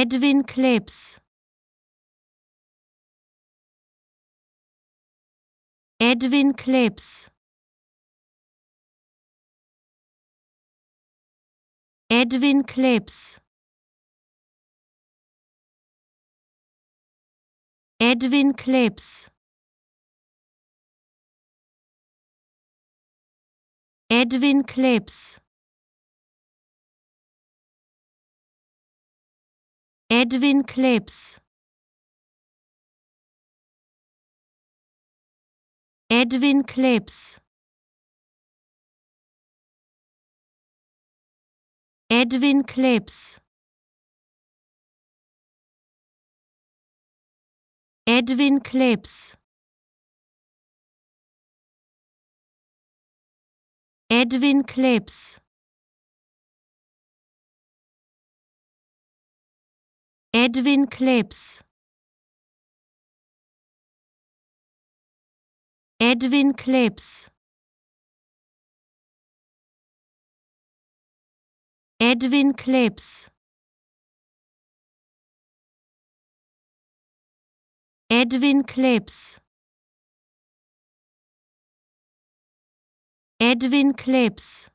Edwin Klebs. Edwin Klebs. Edwin Klebs. Edwin Klebs. Edwin Klebs. Edwin Klebs. Edwin Klebs. Edwin Klebs. Edwin Klebs. Edwin Klebs. Edwin Klebs. Edwin Klebs. Edwin Klebs. Edwin Klebs. Edwin Klebs.